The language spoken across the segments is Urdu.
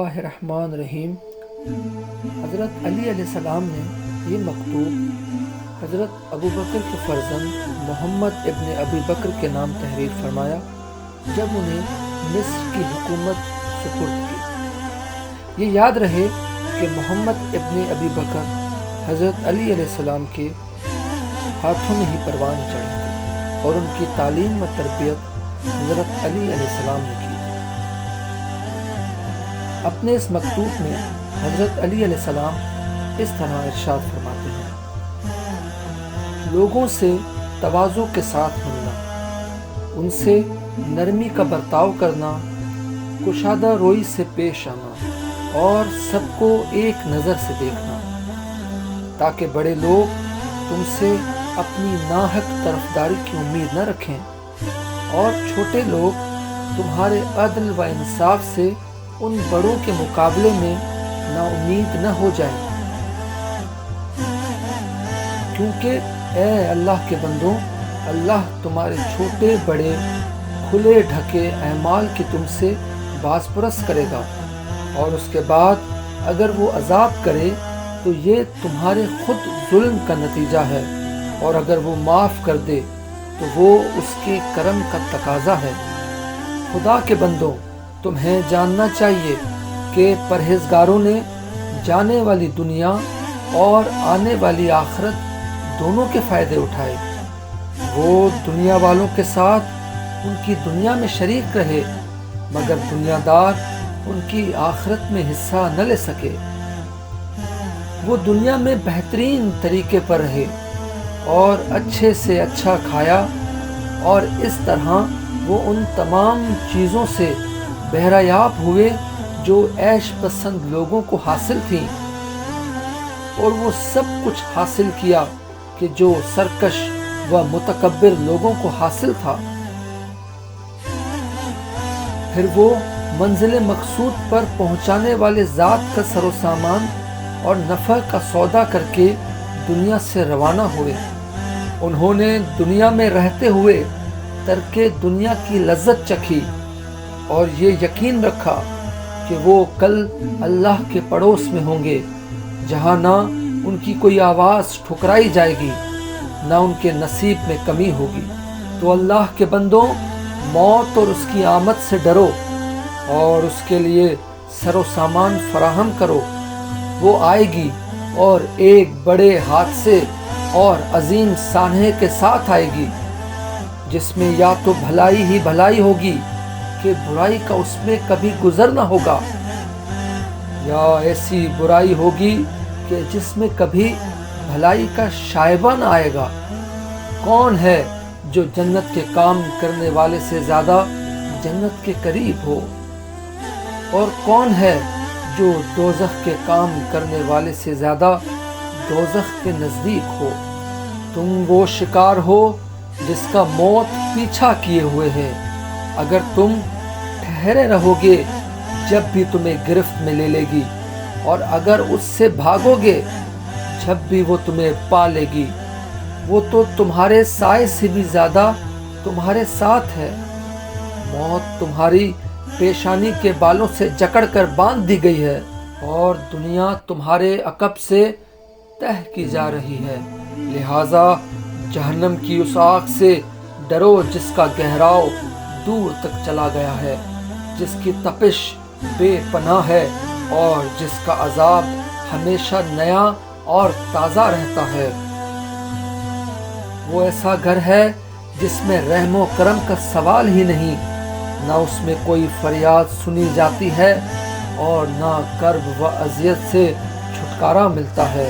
اللہ الرحمن الرحیم۔ حضرت علی علیہ السلام نے یہ مکتوب حضرت ابو بکر کے فرزند محمد ابن ابی بکر کے نام تحریر فرمایا جب انہیں مصر کی حکومت سپرد کی۔ یہ یاد رہے کہ محمد ابن ابی بکر حضرت علی علیہ السلام کے ہاتھوں میں ہی پروان چڑھے تھے اور ان کی تعلیم و تربیت حضرت علی علیہ السلام نے کی۔ اپنے اس مکتوب میں حضرت علی علیہ السلام اس طرح ارشاد فرماتے ہیں: لوگوں سے تواضع کے ساتھ ملنا، ان سے نرمی کا برتاؤ کرنا، کشادہ روئی سے پیش آنا اور سب کو ایک نظر سے دیکھنا، تاکہ بڑے لوگ تم سے اپنی ناحق طرفداری کی امید نہ رکھیں اور چھوٹے لوگ تمہارے عدل و انصاف سے ان بڑوں کے مقابلے میں نا امید نہ ہو جائیں، کیونکہ اے اللہ کے بندوں، اللہ تمہارے چھوٹے بڑے کھلے ڈھکے اعمال کی تم سے باز پرس کرے گا، اور اس کے بعد اگر وہ عذاب کرے تو یہ تمہارے خود ظلم کا نتیجہ ہے، اور اگر وہ معاف کر دے تو وہ اس کے کرم کا تقاضا ہے۔ خدا کے بندوں، تمہیں جاننا چاہیے کہ پرہیزگاروں نے جانے والی دنیا اور آنے والی آخرت دونوں کے فائدے اٹھائے۔ وہ دنیا والوں کے ساتھ ان کی دنیا میں شریک رہے، مگر دنیا دار ان کی آخرت میں حصہ نہ لے سکے۔ وہ دنیا میں بہترین طریقے پر رہے اور اچھے سے اچھا کھایا، اور اس طرح وہ ان تمام چیزوں سے بہرایاب ہوئے جو عیش پسند لوگوں کو حاصل تھیں، اور وہ سب کچھ حاصل کیا کہ جو سرکش و متکبر لوگوں کو حاصل تھا۔ پھر وہ منزل مقصود پر پہنچانے والے ذات کا سر و سامان اور نفع کا سودا کر کے دنیا سے روانہ ہوئے۔ انہوں نے دنیا میں رہتے ہوئے ترک دنیا کی لذت چکھی اور یہ یقین رکھا کہ وہ کل اللہ کے پڑوس میں ہوں گے، جہاں نہ ان کی کوئی آواز ٹھکرائی جائے گی، نہ ان کے نصیب میں کمی ہوگی۔ تو اللہ کے بندوں، موت اور اس کی آمد سے ڈرو اور اس کے لیے سر و سامان فراہم کرو۔ وہ آئے گی اور ایک بڑے حادثے اور عظیم سانحے کے ساتھ آئے گی، جس میں یا تو بھلائی ہی بھلائی ہوگی کہ برائی کا اس میں کبھی گزر نہ ہوگا، یا ایسی برائی ہوگی کہ جس میں کبھی بھلائی کا شائبہ نہ آئے گا۔ کون ہے جو جنت کے کام کرنے والے سے زیادہ جنت کے قریب ہو، اور کون ہے جو دوزخ کے کام کرنے والے سے زیادہ دوزخ کے نزدیک ہو؟ تم وہ شکار ہو جس کا موت پیچھا کیے ہوئے ہے۔ اگر تم ٹھہرے رہو گے جب بھی تمہیں گرفت میں لے لے گی، اور اگر اس سے بھاگو گے جب بھی وہ تمہیں پا لے گی، وہ تو تمہارے سائے سے بھی زیادہ تمہارے ساتھ ہے۔ موت تمہاری پیشانی کے بالوں سے جکڑ کر باندھ دی گئی ہے، اور دنیا تمہارے عقب سے تہ کی جا رہی ہے۔ لہٰذا جہنم کی اس آگ سے ڈرو جس کا گہراؤ دور تک چلا گیا ہے، جس کی تپش بے پناہ ہے، اور جس کا عذاب ہمیشہ نیا اور تازہ رہتا ہے۔ وہ ایسا گھر ہے جس میں رحم و کرم کا سوال ہی نہیں، نہ اس میں کوئی فریاد سنی جاتی ہے اور نہ کرب و اذیت سے چھٹکارا ملتا ہے۔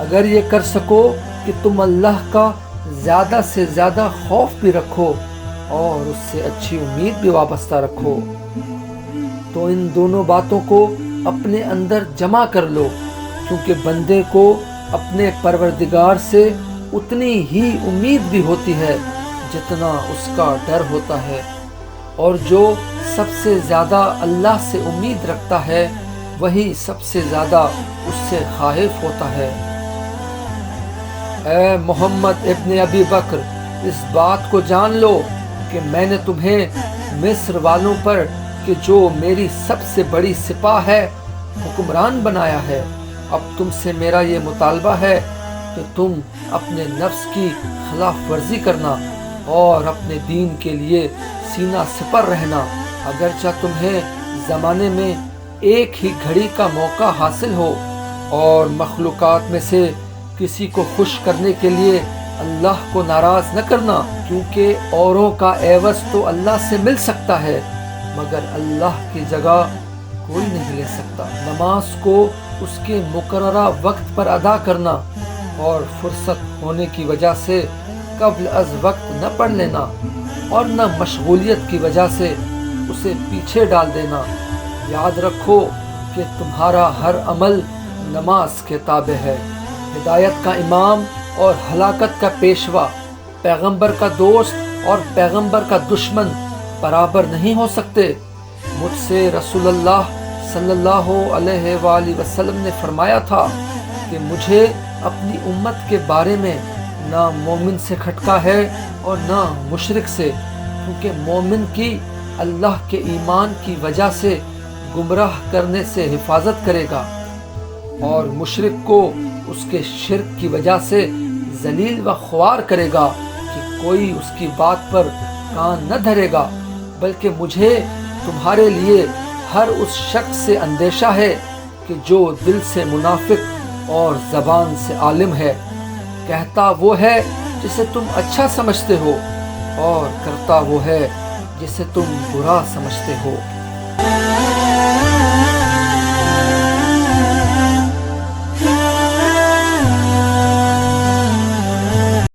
اگر یہ کر سکو کہ تم اللہ کا زیادہ سے زیادہ خوف بھی رکھو اور اس سے اچھی امید بھی وابستہ رکھو، تو ان دونوں باتوں کو اپنے اندر جمع کر لو، کیونکہ بندے کو اپنے پروردگار سے اتنی ہی امید بھی ہوتی ہے جتنا اس کا ڈر ہوتا ہے، اور جو سب سے زیادہ اللہ سے امید رکھتا ہے وہی سب سے زیادہ اس سے خائف ہوتا ہے۔ اے محمد ابن ابی بکر، اس بات کو جان لو کہ میں نے تمہیں مصر والوں پر کہ جو میری سب سے بڑی سپاہ ہے حکمران بنایا ہے۔ اب تم سے میرا یہ مطالبہ ہے کہ تم اپنے نفس کی خلاف ورزی کرنا اور اپنے دین کے لیے سینہ سپر رہنا، اگرچہ تمہیں زمانے میں ایک ہی گھڑی کا موقع حاصل ہو، اور مخلوقات میں سے کسی کو خوش کرنے کے لیے اللہ کو ناراض نہ کرنا، کیونکہ اوروں کا عوض تو اللہ سے مل سکتا ہے مگر اللہ کی جگہ کوئی نہیں لے سکتا۔ نماز کو اس کے مقررہ وقت پر ادا کرنا اور فرصت ہونے کی وجہ سے قبل از وقت نہ پڑھ لینا اور نہ مشغولیت کی وجہ سے اسے پیچھے ڈال دینا۔ یاد رکھو کہ تمہارا ہر عمل نماز کے تابع ہے۔ ہدایت کا امام اور ہلاکت کا پیشوا، پیغمبر کا دوست اور پیغمبر کا دشمن برابر نہیں ہو سکتے۔ مجھ سے رسول اللہ صلی اللہ علیہ وآلہ وسلم نے فرمایا تھا کہ مجھے اپنی امت کے بارے میں نہ مومن سے کھٹکا ہے اور نہ مشرک سے، کیونکہ مومن کی اللہ کے ایمان کی وجہ سے گمراہ کرنے سے حفاظت کرے گا، اور مشرک کو اس کے شرک کی وجہ سے ذلیل و خوار کرے گا کہ کوئی اس کی بات پر کان نہ دھرے گا۔ بلکہ مجھے تمہارے لیے ہر اس شخص سے اندیشہ ہے کہ جو دل سے منافق اور زبان سے عالم ہے، کہتا وہ ہے جسے تم اچھا سمجھتے ہو اور کرتا وہ ہے جسے تم برا سمجھتے ہو۔